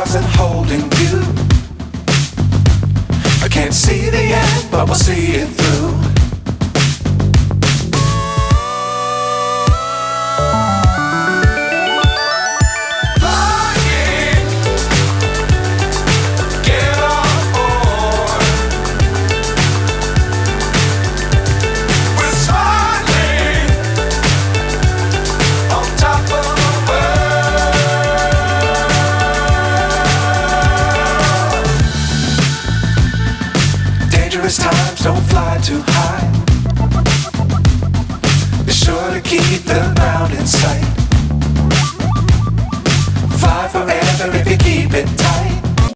stars and holding you. I can't see the end, but we'll see it through. Times don't fly too high. Be sure to keep the ground in sight. Fly forever if you keep it